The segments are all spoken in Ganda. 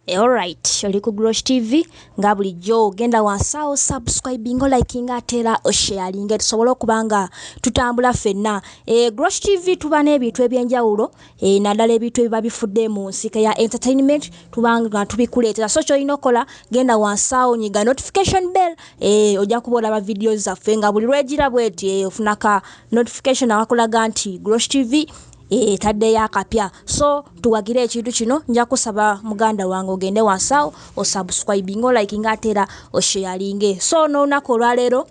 Alright, oli ku Grosh TV nga bulijjo genda wansawo subscribing liking atera sharing tusobola okubanga tutambula fenna. Grosh TV tuba n'ebintu ebyenjawulo naddala ebintu ebiba bifudde mu nsika ya entertainment tubanga tubikuleetera. So ky'olina okola genda wansawo nyiga notification bell ojja kuba olaba videos zaffe nga buli lwegira bweti ofunaka notification awakulaga nti Grosh TV tadde yakapya. So tuwagire ekintu kino nja kusaba muganda wange ogende wansawo o subscribing o liking atera o sharing. So no nako lwalero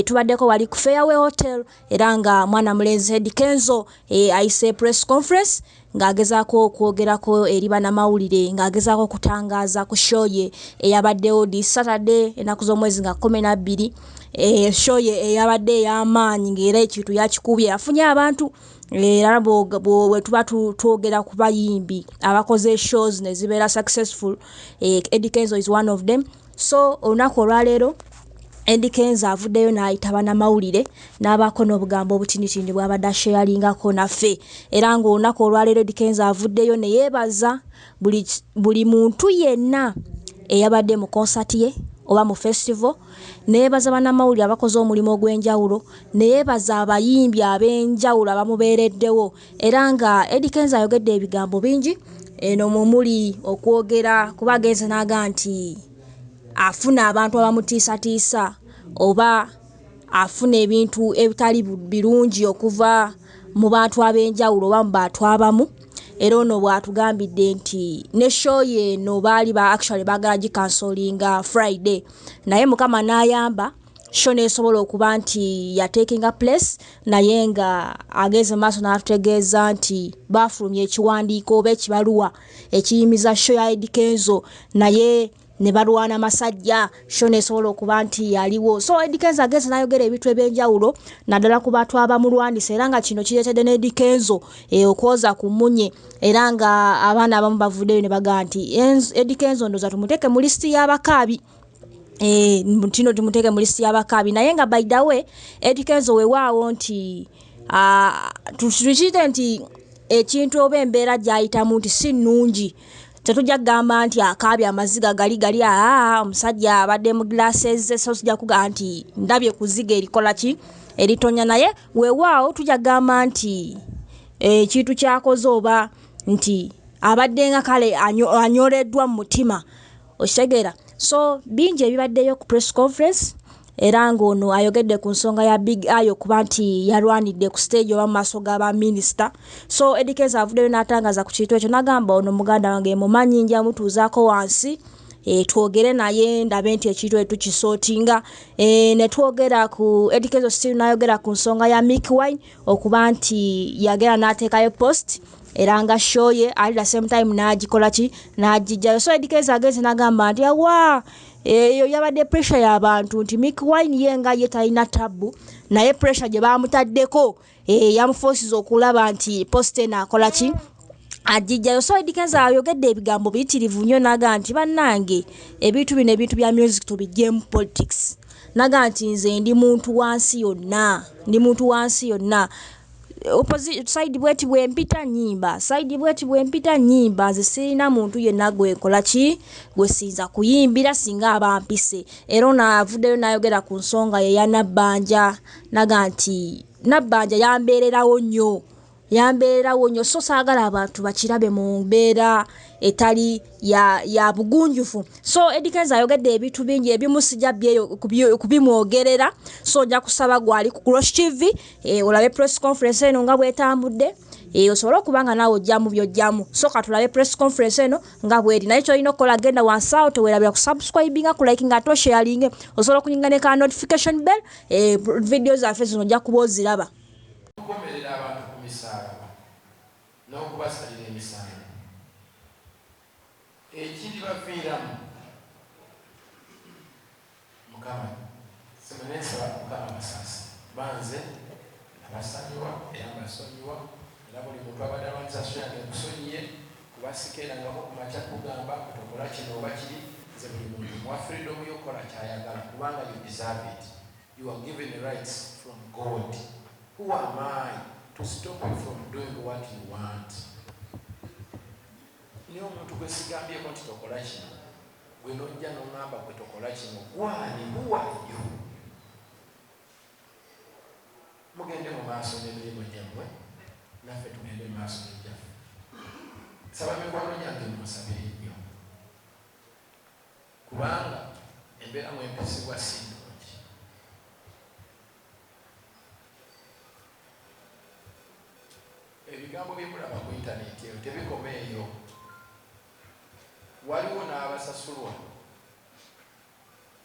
tubaddeko wali ku Fairway Hotel era nga mwana mulenzi Eddy Kenzo ayise press conference ng'agezaako okwogerako eri bannamawulire ng'agezaako okutangaza ku show ye eyabaddewo this Saturday ennaku z'omwezi nga 12 show ye eyabadde ey'amaanyi ng'era ekintu yakikubye afunye abantu era bwe tuba twogera ku bayimbi abakoze shows ne zibeera successful. Eddy Kenzo is one of them. So olunaku olwaleero Eddy Kenzo avuddeyo n'ayita bannamawulire n'abaako n'obugambo obutinitini bw'abadde asheeringako naffe era ng'olunaku olwaleero Eddy Kenzo avuddeyo ne yeebaza buli muntu yenna eyabadde mu concert ye oba mu festival, neebaza bannamawulire abakoze omulimu ogw'enjawulo, neebaza abayimbi ab'enjawulo abamubeereddewo era nga Eddy Kenzo ayogedde ebigambo bingi eno mumuli okwogera kuba agenze n'aga nti afuna abantu abamutiisatiisa oba afuna ebintu ebitali birungi okuva mu bantu ab'enjawulo oba mu bantu abamu. Era ono bw'atugambidde nti ne show ye no baali actually baagala gikansolinga Friday naye Mukama n'ayamba show neesobola okuba nti yatekinga place naye nga ageze maaso n'atutegeeza nti baafulumya ekiwandiiko oba ekibaluwa ekiyimiza show ya Eddy Kenzo naye ne balwana masajja show neesobola okuba nti yaliwo. So Eddy Kenzo ageze n'ayogera ebintu ebyenjawulo naddala ku bantu abamulwanyisa era nga kino kireetedde ne Eddy Kenzo okwoza ku munye era nga abaana abamu bavuddeyo ne bagaa nti Eddy Kenzo ndoza tumuteeke mu listi y'abakaabi. Tino tumuteeke mu listi y'abakaabi naye nga by the way Eddy Kenzo weewaawo nti tukiyite nti ekintu oba embeera gy'ayitamu nti si nnungi. Tetujja kugamba nti akabye amaziga gali omusajja abadde mu glasses ze so sijja kuga nti ndabye kuziga erikola ki eritonya naye weewaawo tujja kugamba nti ekintu kyakoze oba nti abadde nga kale anyoleddwa mu mutima okitegeera. So bingi ebibaddeyo ku press conference era ng'ono ayogedde ku nsonga ya Big Ayo kuba nti yalwanidde ku stage oba mu maaso g'aba minisita. So Eddy Kenzo avuddeyo n'atangaza ku kintu ekyo n'agamba ono muganda wange mumanyi nja mutuuzaako wansi twogere naye ndabe nti ekintu etukisootinga. Ne twogera ku Eddy Kenzo still n'ayogera ku nsonga ya Mick Wine okuba nti yagera n'ateekayo post era nga show ye at the same time n'agikola ki n'agijjayo. So Eddy Kenzo agenze n'agamba nti eyo yabadde pressure y'abantu nti Mick Wine ye nga ye talina tabu naye pressure gye baamutaddeko yamuforces okulaba nti post eno akola ki agijjayo. So Eddy Kenzo ayogedde ebigambo biyitirivu nnyo n'aga nti bannange ebintu bino ebintu bya music tubiggyemu politics. N'aga nti nze ndi muntu wansi yonna opposite side bweti bwempita nyimba nze sirina muntu yenna gwekola ki gwe sinza kuyimbira singa abampise. Era ono avuddeyo n'ayogera ku nsonga ye ya Nabbanja n'aga nti Nabbanja yambeererawo nnyo so saagala abantu bakirabe mu mbeera etali ya bugunjufu. So Eddy Kenzo ayogedde ebintu bingi ebimu sijja kubimwogerera. So nja kusaba gwali ku Grosh TV olabe press conference eno nga bwetambudde osobola okubanga naawe ojjamu byojjamu. So katulabe press conference eno nga bweri naye kyolina okukola genda wansawo teweerabira ku subscribing ku liking ate sharing osobola okunyinga ne ka notification bell videos zaffe zino ojja kuba oziraba. N'okubasalira emisango ekiri bafiiramu Mukama semenesa Mukama basasi banze abasonyiwa era mbasonyiwa era buli muntu abadde awandiisa soyange kusonyiye kubasikeerangako ku makya kugamba kutokola kino oba kiri nze buli muntu muwa freedom y'okukola kyayagala kubanga you deserve it. You are given the rights from God. Who am I to stop you from doing what you want? niyo omuntu gwesigambyeko nti tokola kino gwe nojja n'oŋŋamba gwe tokola kino gwani buwaliyo mugende mu maaso n'emirimu gyammwe naffe tugende mu maaso n'egyaffe saba mikwano gyange mumusabire nnyo kubanga embeera mwempisibwa si nnungi ebigambo byemulaba ku intaneti eyo tebikoma eyo waliwo n'abasasulwa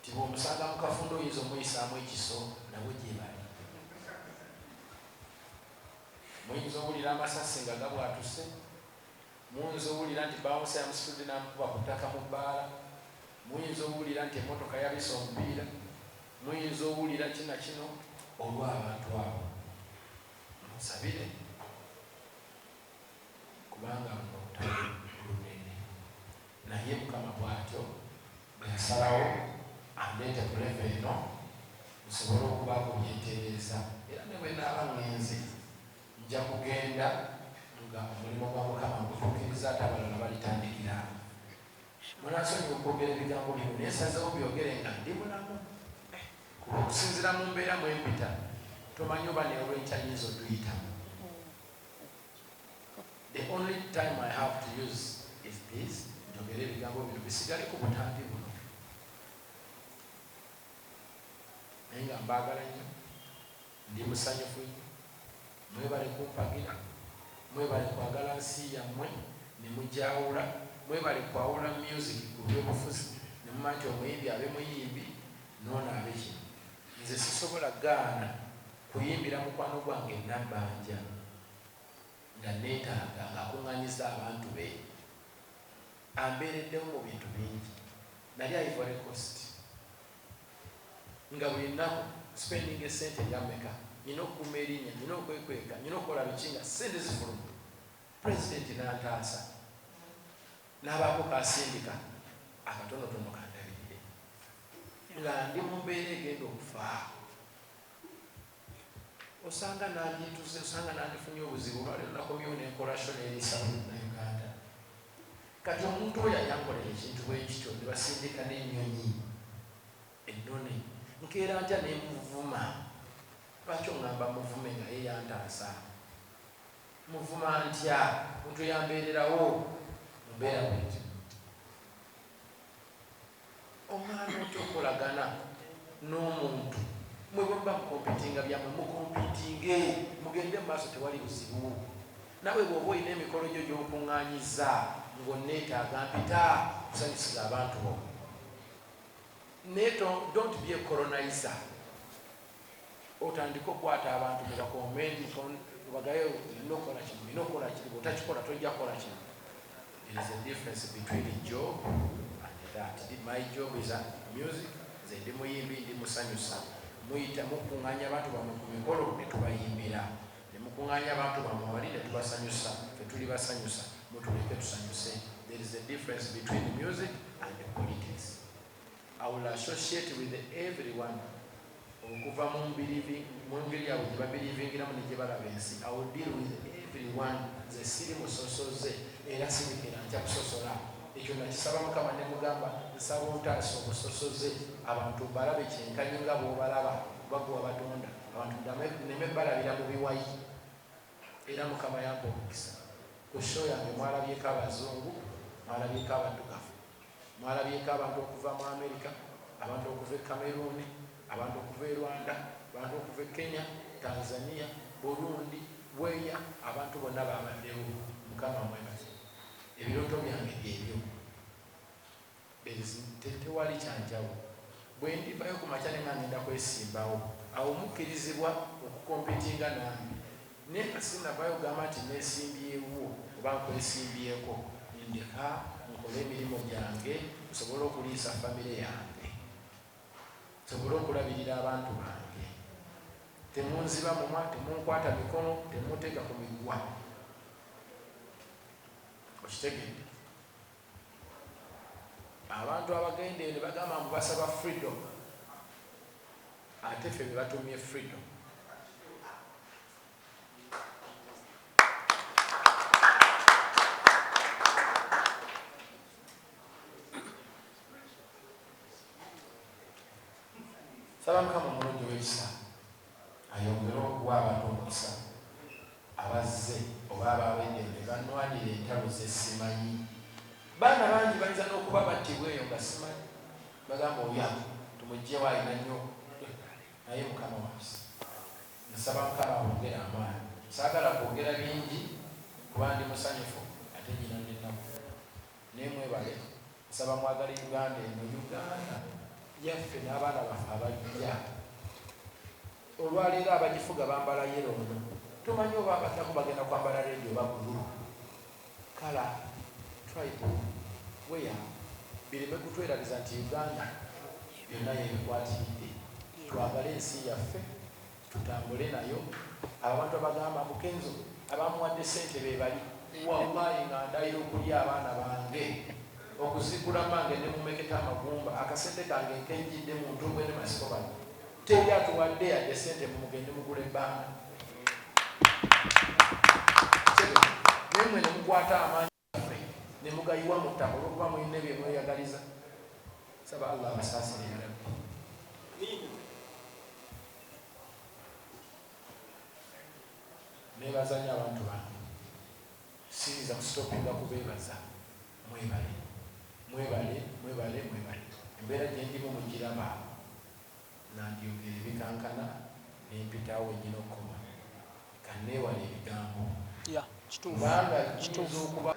ti bw'omusanga mu kafundo oyinza omuyisaamu ekiso nabwe gye bali muyinza owulira amasasi nga gabwatuse muyinza owulira nti bawusa yamusitudde n'amukuba ku ttaka mu bbaala muyinza owulira nti emmotoka yabisa omupiira muyinza owulira kina kino olw'abantu abo musabire kubanga buno obutali lunene naye mukama bw'atyo bwe yasalawo andeete ku leve eno nsobole okubaako byentereeza era ne bwe naaba ngenze nja kugenda nga omulimu gwa mukama ngutuukiriza ate abalala balitandikira munasonyiwa okwogera ebigambo bino nesazewo byogere nga ndi mulamu kuba okusinziira mu mbeera mwempita tomanyi oba neolwenkya nyinza otuyitamu. The only time I have to use is this njogere ebigambo bino bisigale ku butambi buno naye nga mbaagala nnyo ndi musanyufu nnyo mwebale kumpagira mwebale kwagala nsi yammwe ne mujawula mwebale kwawula music ku byobufuzi ne muma nti omuyimbi abe muyimbi noona abe kino nze sisobola gaana kuyimbira mukwano gwange nabbanja nga neetaaga ng'akuŋŋanyiza abantu be ambeereddemu mu bintu bingi nali Ivory Coast nga buli nnaku spending esente eyammeka nina okukuuma erinnya nina okwekweka nina okukola biki nga sente zifuluma pulezidenti n'antaasa n'abaako kasindika akatonotono kandabirire nga ndi mu mbeera egenda okufaawo osanga nandituze osanga nandifunye obuzibu olwaleero nakomyewo nenkolation eriisa na Uganda kati omuntu oyo ayankolera ekintu bwekityo ne basindika n'ennyonyi ennone nkeera ntya nemuvuma lwaki oŋŋamba muvume nga ye yantaasa muvuma ntya muntu yambeererawo mumbeera bwetyo omwana otya okolagana n'omuntu mwe bwemuba mukompitinga byammwe mukompitinge mugende mu maaso tewali buzibu nawe bw'oba olina emikolo gyo gy'okuŋŋaanyiza ng'onneetaaga mpita kusanyusiza abantu bo naye don't be a colonizer otandika okwata abantu mubakomendi bagayo nokola kino nokola kino otakikola tojja kukola kino. There is a difference between a job and that. My job is music, nze ndi muyimbi ndi musanyusa muyita mukuŋŋaanya abantu bamwe ku mikolo ne tubayimbira ne mukuŋŋaanya abantu bamwe wali ne tubasanyusa fe tuli basanyusa mutuleke tusanyuse. There is a difference between music and politics. I will associate with everyone okuva mu ngeri yawe gye babiriivingiramu ne gye balaba ensi. I will deal with everyone. Nze siri musosoze era sirikira nja kusosola. Ekyo nakisaba Mukama ne mugamba nsaba otaasa obusosoze abantu balabe kyenkanyi nga bw'obalaba bagwa Batonda abantu neme balabira mu biwayi era Mukama yampa omukisa. Ku show yange mwalabyeko abazungu mwalabyeko abaddugavu mwalabyeko abantu okuva mu Amerika abantu okuva e Cameroon abantu okuva e Rwanda abantu okuva e Kenya Tanzania Burundi Bweya abantu bonna babaddewo. Mukama mwebaze ebiroto byange byebyo tewali kyanjawo bwe ndivayo ku makya ne ngenda kwesimbawo awo mukkirizibwa okukompitinga nange naye kasinavayo gamba nti neesimbyewo oba nkwesimbyeko ndeka nkole emirimu gyange nsobole okuliisa famire yange nsobole okulabirira abantu bange. Temunziba mumwa temunkwata mikono temunteeka ku migwa okitegedde. Abantu abagenda ne bagamba mbu basaba freedom ate ffe bebatumye freedom. okuwa abantu omukisa abazze oba abawedde ne bannwanira entalo zesimanyi. Baana bangi bayinza n'okuba battibwa eyo nga simanyi, bagamba oya tumugjewo alina nnyo, naye mukama wansi nsaba mukama bongera amaanyi. Saagala kwogera bingi kuba ndi musanyufu ate nyina n'ennaku naye mwebale. Nsaba mwagala Uganda eno, Uganda yaffe n'abaana baffe abajja olwaleero abagifuga bambala yerono, tumanyi oba abatako bagenda kwambala redio bagulu kala tribe weya bireme kutwerabiza nti Uganda byonna yebikwatiridde. Twagale ensi yaffe tutambule nayo. Abantu abagamba Kenzo abamuwadde ssente be bali, wallahi nga ndayira okulya abaana bange okuzigula mange ne mumeketa amagumba akasente kange nkenjidde mu ntugwe ne masiko bano teri atuwadde yadde ssente mumugende mugula ebbanga nemwe ne mukwata amaanyi gaffe ne mugayiwa mu ttaka olwokuba mulina bye mweyagaliza. Saba Allah abasaasire ya Rabbi. Neebazanya abantu bange, siyinza kusitopinga kubeebaza. Mwebale, mwebale, mwebale, mwebale. Embeera gye ndimu mugiraba, nandyogera ebikankana nempitawo nyina okukoma kanneewala ebigambo kubanga kiyinza okuba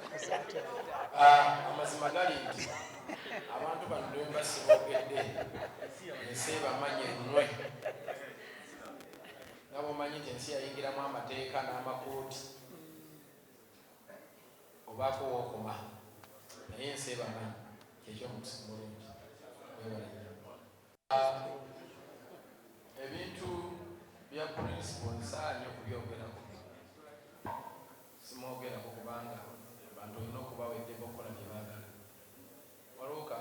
amazima gali nti abantu bano lwemba siboogedde ensi ebamanye nnwe nga bomanyi nti ensi yayingiramu amateeka n'amakooti obaako wookoma naye ensi ebamanyi kyekyomukusi mulungi. Ebintu bya principle nsaanye okubyogerako, simwogerako kubanga abantu olina okuba weddeko okukola bye baagala. Waliwo ka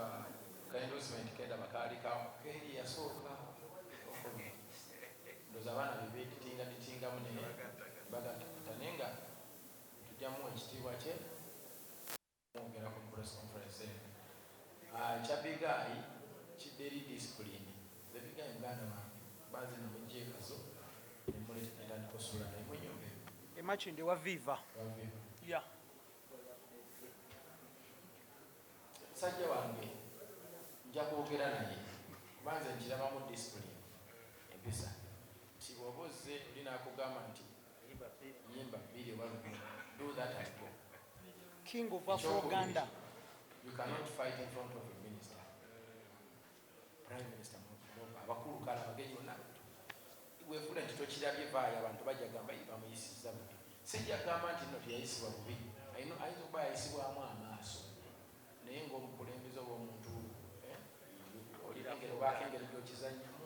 endorsement kendaba kaalikawo keeri yasooka okubye ndoza abaana bebeetitingamu naye bagatata naye nga tujjamu ekitiibwa kye mwogera ku press conference eyo. Kyabigayi kidde eri discipline bebigayi muganda wange bazi namugyeekazo nemuleta netandika osula naye mwenyonge Emachinde wa Viva. Yeah. Sajja wange nja kwogera naye kubanze nkirabamu discipline empisa nti bw'oba ozze oli naakugamba nti yimba bbiri oba lubiri, do that and go. King of Afro-Uganda. You cannot fight in front of a minister, prime minister, abakulu kale abagenyi bonna weefuna nti tokirabye vaayo abantu bajja gamba bamuyisizza bubi. Sijja gamba nti nno teyayisibwa bubi, ayinza okuba yayisibwamu amaaso naye ng'omukulembeze oba omuntu olirengera obaako engeri gy'okizannyamu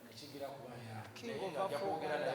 nekigira kubaya naye nga ajja kwogera naye